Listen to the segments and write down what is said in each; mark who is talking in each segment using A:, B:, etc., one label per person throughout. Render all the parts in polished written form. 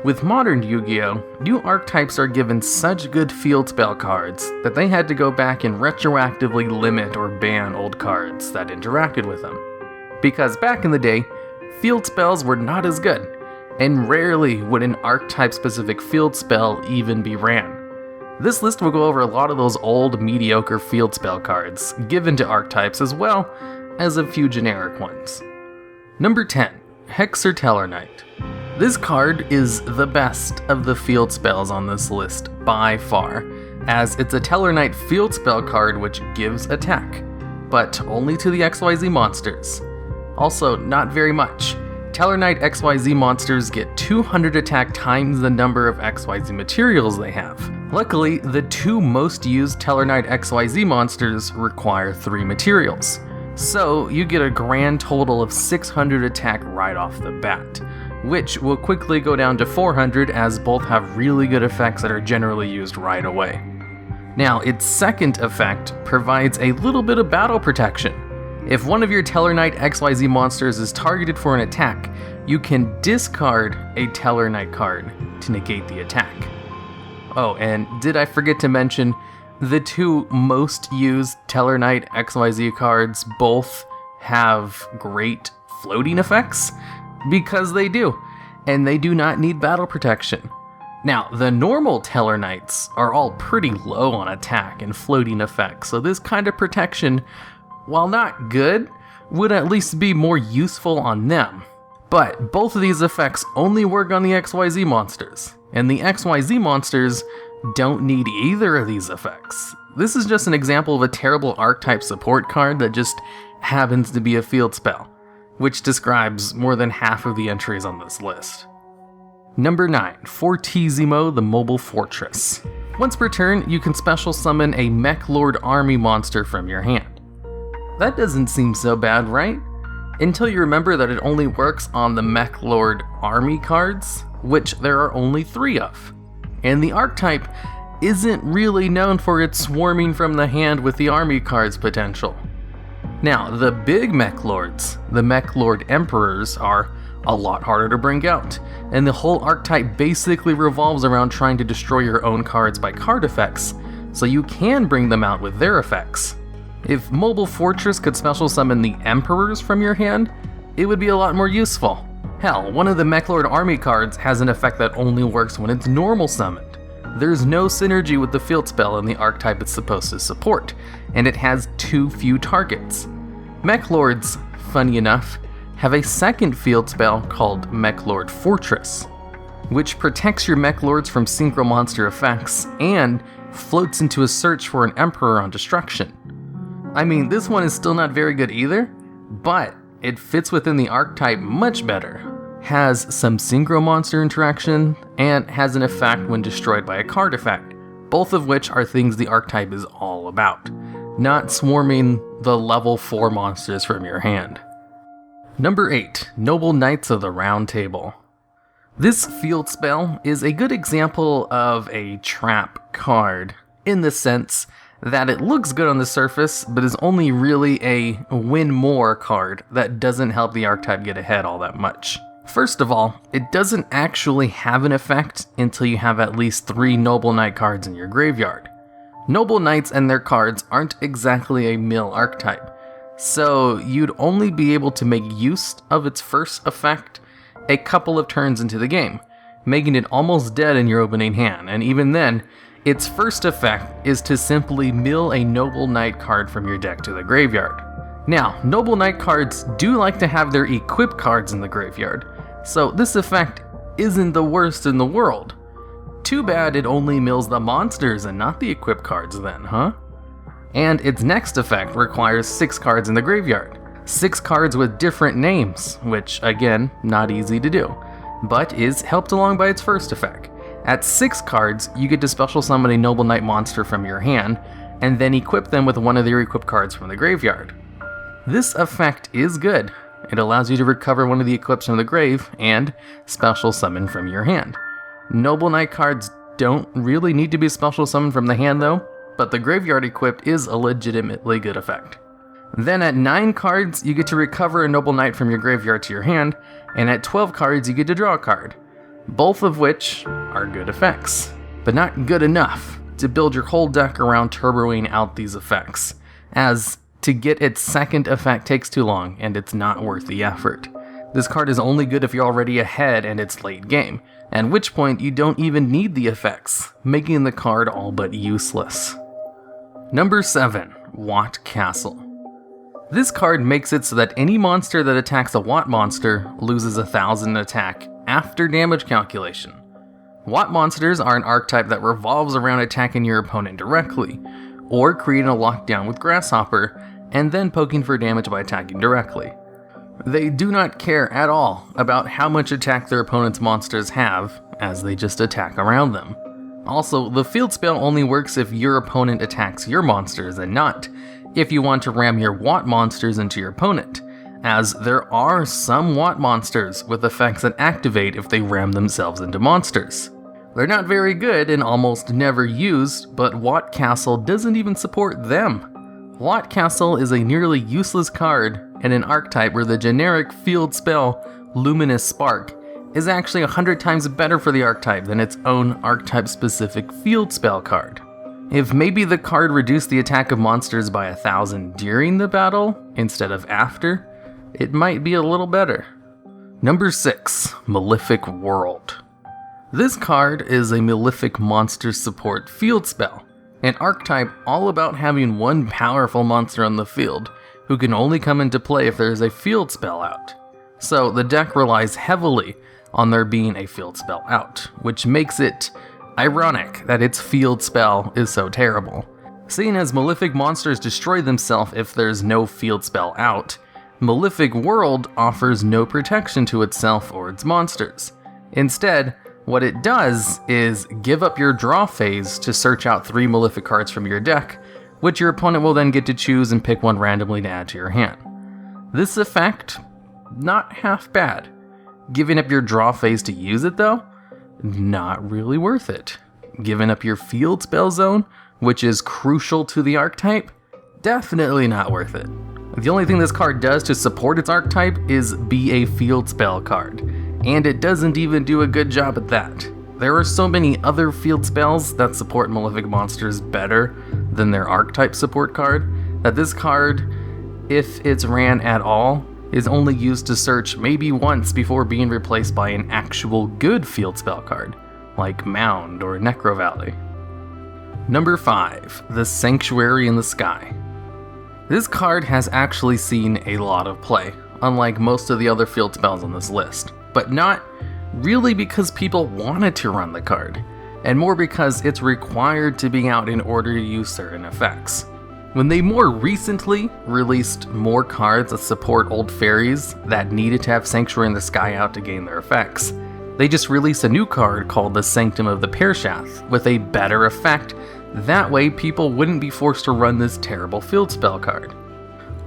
A: With modern Yu-Gi-Oh!, new archetypes are given such good field spell cards that they had to go back and retroactively limit or ban old cards that interacted with them. Because back in the day, field spells were not as good, and rarely would an archetype-specific field spell even be ran. This list will go over a lot of those old, mediocre field spell cards given to archetypes as well as a few generic ones. Number 10, HexTellarknight. This card is the best of the field spells on this list by far, as it's a Tellarknight field spell card which gives attack, but only to the XYZ monsters. Also, not very much. Tellarknight XYZ monsters get 200 attack times the number of XYZ materials they have. Luckily, the two most used Tellarknight XYZ monsters require 3 materials, so you get a grand total of 600 attack right off the bat, which will quickly go down to 400 as both have really good effects that are generally used right away. Now, its second effect provides a little bit of battle protection. If one of your Tellarknight XYZ monsters is targeted for an attack, you can discard a Tellarknight card to negate the attack. Oh, and did I forget to mention, the two most used Tellarknight XYZ cards both have great floating effects? Because they do, and they do not need battle protection. Now, the normal Tellarknights are all pretty low on attack and floating effects, so this kind of protection, while not good, would at least be more useful on them. But both of these effects only work on the XYZ monsters, and the XYZ monsters don't need either of these effects. This is just an example of a terrible archetype support card that just happens to be a field spell, which describes more than half of the entries on this list. Number 9, Fortissimo, the Mobile Fortress. Once per turn, you can special summon a Mech Lord army monster from your hand. That doesn't seem so bad, right? Until you remember that it only works on the Mech Lord army cards, which there are only 3 of. And the archetype isn't really known for its swarming from the hand with the army cards potential. Now, the big Mech Lords, the Mech Lord Emperors, are a lot harder to bring out, and the whole archetype basically revolves around trying to destroy your own cards by card effects, so you can bring them out with their effects. If Mobile Fortress could special summon the Emperors from your hand, it would be a lot more useful. Hell, one of the Mech Lord army cards has an effect that only works when it's normal summoned. There's no synergy with the field spell in the archetype it's supposed to support, and it has too few targets. Mech Lords, funny enough, have a second field spell called Mech Lord Fortress, which protects your Mech Lords from synchro monster effects and floats into a search for an Emperor on destruction. I mean, this one is still not very good either, but it fits within the archetype much better, has some synchro monster interaction, and has an effect when destroyed by a card effect, both of which are things the archetype is all about, not swarming the level 4 monsters from your hand. Number 8, Noble Knights of the Round Table. This field spell is a good example of a trap card, in the sense that it looks good on the surface, but is only really a win more card that doesn't help the archetype get ahead all that much. First of all, it doesn't actually have an effect until you have at least 3 Noble Knight cards in your graveyard. Noble Knights and their cards aren't exactly a mill archetype, so you'd only be able to make use of its first effect a couple of turns into the game, making it almost dead in your opening hand, and even then, its first effect is to simply mill a Noble Knight card from your deck to the graveyard. Now, Noble Knight cards do like to have their equip cards in the graveyard, so this effect isn't the worst in the world. Too bad it only mills the monsters and not the equip cards then, huh? And its next effect requires 6 cards in the graveyard. 6 cards with different names, which, again, not easy to do, but is helped along by its first effect. At 6 cards, you get to special summon a Noble Knight monster from your hand, and then equip them with one of your equip cards from the graveyard. This effect is good. It allows you to recover one of the equips from the grave, and special summon from your hand. Noble Knight cards don't really need to be special summoned from the hand though, but the graveyard equipped is a legitimately good effect. Then at 9 cards, you get to recover a Noble Knight from your graveyard to your hand, and at 12 cards, you get to draw a card. both of which are good effects, but not good enough to build your whole deck around turboing out these effects, as to get its second effect takes too long and it's not worth the effort. This card is only good if you're already ahead and it's late game, at which point you don't even need the effects, making the card all but useless. Number 7, Wot Castle. This card makes it so that any monster that attacks a Wot monster loses 1,000 attack after damage calculation. Wot monsters are an archetype that revolves around attacking your opponent directly, or creating a lockdown with Grasshopper, and then poking for damage by attacking directly. They do not care at all about how much attack their opponent's monsters have, as they just attack around them. Also, the field spell only works if your opponent attacks your monsters and not if you want to ram your Wot monsters into your opponent, as there are some Wot monsters with effects that activate if they ram themselves into monsters. They're not very good and almost never used, but Wot Castle doesn't even support them. Wot Castle is a nearly useless card in an archetype where the generic field spell, Luminous Spark, is actually 100 times better for the archetype than its own archetype-specific field spell card. If maybe the card reduced the attack of monsters by 1,000 during the battle instead of after, it might be a little better. Number 6, Malefic World. This card is a Malefic monster support field spell, an archetype all about having one powerful monster on the field who can only come into play if there is a field spell out. So the deck relies heavily on there being a field spell out, which makes it ironic that its field spell is so terrible. Seeing as Malefic monsters destroy themselves if there's no field spell out, Malefic World offers no protection to itself or its monsters. Instead, what it does is give up your draw phase to search out 3 Malefic cards from your deck, which your opponent will then get to choose and pick one randomly to add to your hand. This effect, not half bad. Giving up your draw phase to use it though? Not really worth it. Giving up your field spell zone, which is crucial to the archetype? Definitely not worth it. The only thing this card does to support its archetype is be a field spell card, and it doesn't even do a good job at that. There are so many other field spells that support Malefic monsters better than their archetype support card, that this card, if it's ran at all, is only used to search maybe once before being replaced by an actual good field spell card, like Mound or Necro Valley. Number 5, the Sanctuary in the Sky. This card has actually seen a lot of play, unlike most of the other field spells on this list, but not really because people wanted to run the card, and more because it's required to be out in order to use certain effects. When they more recently released more cards that support old fairies that needed to have Sanctuary in the Sky out to gain their effects, they just released a new card called the Sanctum of the Pearshath with a better effect. That way people wouldn't be forced to run this terrible field spell card.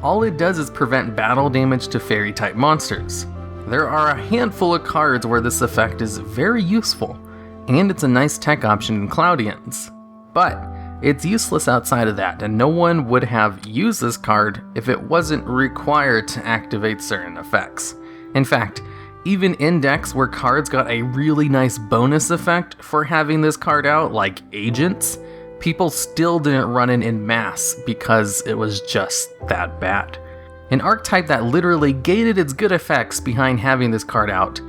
A: All it does is prevent battle damage to fairy type monsters. There are a handful of cards where this effect is very useful, and it's a nice tech option in Cloudians. But it's useless outside of that, and no one would have used this card if it wasn't required to activate certain effects. In fact, even in decks where cards got a really nice bonus effect for having this card out, like Agents, people still didn't run it in mass because it was just that bad. An archetype that literally gated its good effects behind having this card out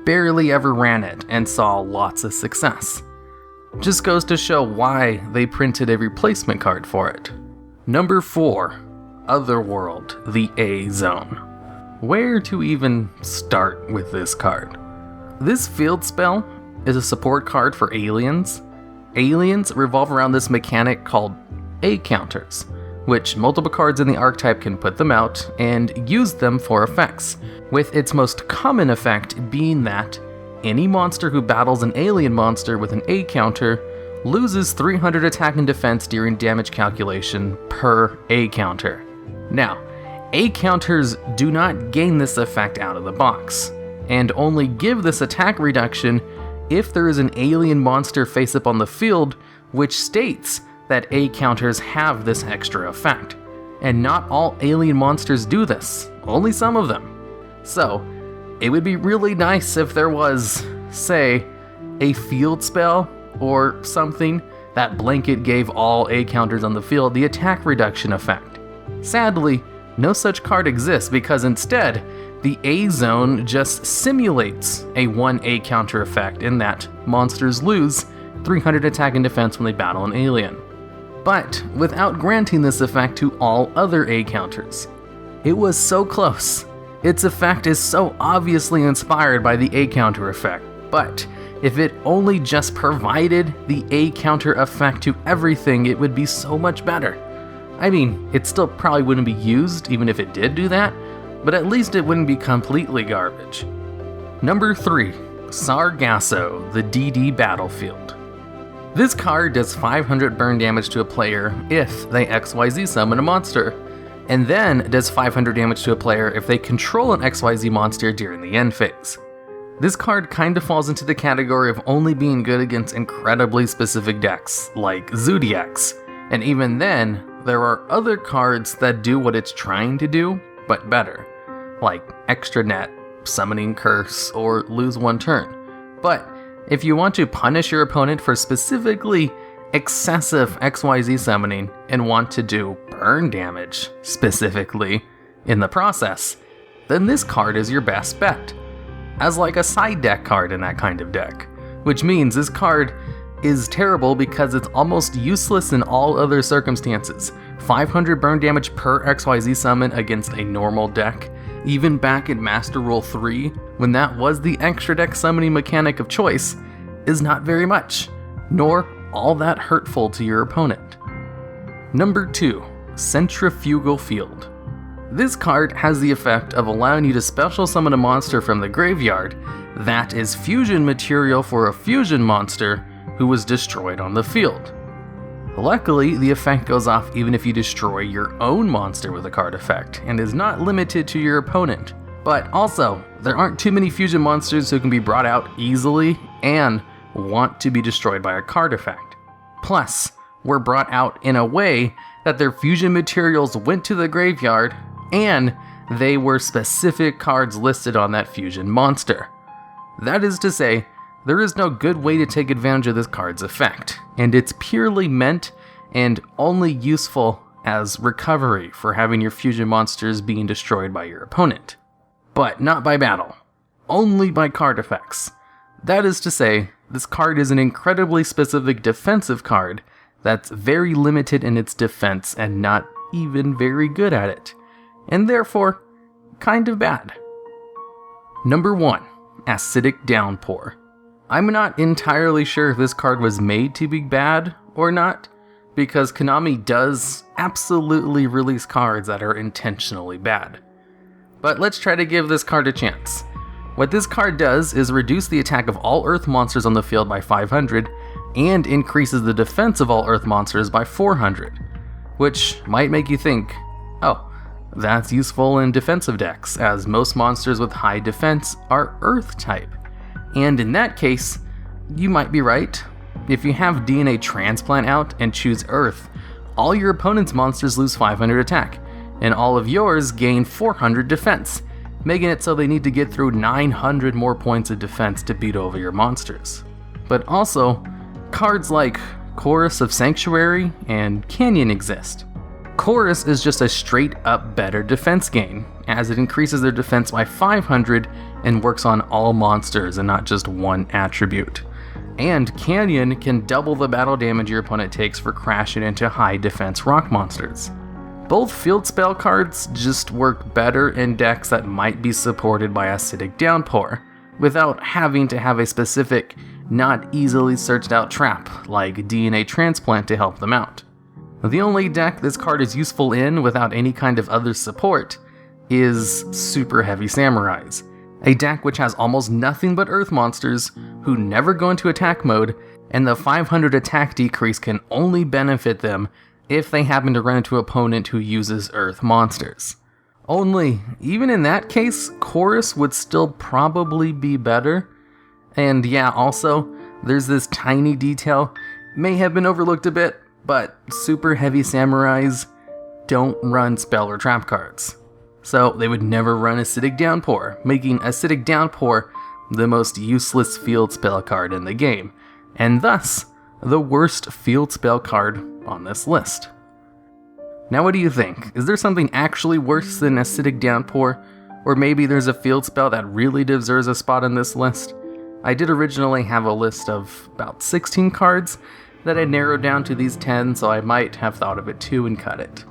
A: barely ever ran it and saw lots of success. Just goes to show why they printed a replacement card for it. Number 4, Otherworld, the A Zone. Where to even start with this card? This field spell is a support card for aliens. Aliens revolve around this mechanic called A counters, which multiple cards in the archetype can put them out and use them for effects, with its most common effect being that any monster who battles an alien monster with an A counter loses 300 attack and defense during damage calculation per A counter. Now, A counters do not gain this effect out of the box, and only give this attack reduction if there is an alien monster face up on the field, which states that A counters have this extra effect. And not all alien monsters do this, only some of them. So, it would be really nice if there was say, a field spell or something that blanket gave all A counters on the field the attack reduction effect. Sadly, no such card exists because instead, the A zone just simulates a 1 A counter effect in that monsters lose 300 attack and defense when they battle an alien, but without granting this effect to all other A counters. It was so close. Its effect is so obviously inspired by the A counter effect, but if it only just provided the A counter effect to everything, it would be so much better. I mean, it still probably wouldn't be used even if it did do that, but at least it wouldn't be completely garbage. Number 3, Sargasso, the DD Battlefield. This card does 500 burn damage to a player if they XYZ summon a monster, and then does 500 damage to a player if they control an XYZ monster during the end phase. This card kinda falls into the category of only being good against incredibly specific decks, like Zodiacs, and even then, there are other cards that do what it's trying to do, but better, like Extra Net, Summoning Curse, or Lose 1 turn. But if you want to punish your opponent for specifically excessive XYZ summoning and want to do burn damage, specifically, in the process, then this card is your best bet, as like a side deck card in that kind of deck, which means this card is terrible because it's almost useless in all other circumstances. 500 burn damage per XYZ summon against a normal deck, even back in Master Rule 3, when that was the extra deck summoning mechanic of choice, is not very much, nor all that hurtful to your opponent. Number 2, Centrifugal Field. This card has the effect of allowing you to special summon a monster from the graveyard that is fusion material for a fusion monster who was destroyed on the field. Luckily, the effect goes off even if you destroy your own monster with a card effect, and is not limited to your opponent. But also, there aren't too many fusion monsters who can be brought out easily and want to be destroyed by a card effect. Plus, were brought out in a way that their fusion materials went to the graveyard, and they were specific cards listed on that fusion monster. That is to say, there is no good way to take advantage of this card's effect, and it's purely meant and only useful as recovery for having your fusion monsters being destroyed by your opponent. But not by battle, only by card effects. That is to say, this card is an incredibly specific defensive card that's very limited in its defense and not even very good at it, and therefore, kind of bad. Number 1, Acidic Downpour. I'm not entirely sure if this card was made to be bad or not, because Konami does absolutely release cards that are intentionally bad. But let's try to give this card a chance. What this card does is reduce the attack of all Earth monsters on the field by 500, and increases the defense of all Earth monsters by 400, which might make you think, oh, that's useful in defensive decks, as most monsters with high defense are Earth type. And in that case, you might be right. If you have DNA Transplant out and choose Earth, all your opponent's monsters lose 500 attack, and all of yours gain 400 defense, making it so they need to get through 900 more points of defense to beat over your monsters. But also, cards like Chorus of Sanctuary and Canyon exist. Chorus is just a straight up better defense gain, as it increases their defense by 500 and works on all monsters and not just one attribute. And Canyon can double the battle damage your opponent takes for crashing into high defense rock monsters. Both field spell cards just work better in decks that might be supported by Acidic Downpour, without having to have a specific, not easily searched out trap like DNA Transplant to help them out. The only deck this card is useful in without any kind of other support is Super Heavy Samurais, a deck which has almost nothing but Earth monsters who never go into attack mode, and the 500 attack decrease can only benefit them if they happen to run into an opponent who uses Earth monsters. Only, even in that case, Chorus would still probably be better. And yeah, also, there's this tiny detail, may have been overlooked a bit, but Super Heavy Samurais don't run spell or trap cards. So they would never run Acidic Downpour, making Acidic Downpour the most useless field spell card in the game, and thus, the worst field spell card on this list. Now what do you think? Is there something actually worse than Acidic Downpour? Or maybe there's a field spell that really deserves a spot on this list? I did originally have a list of about 16 cards that I narrowed down to these 10, so I might have thought of it too and cut it.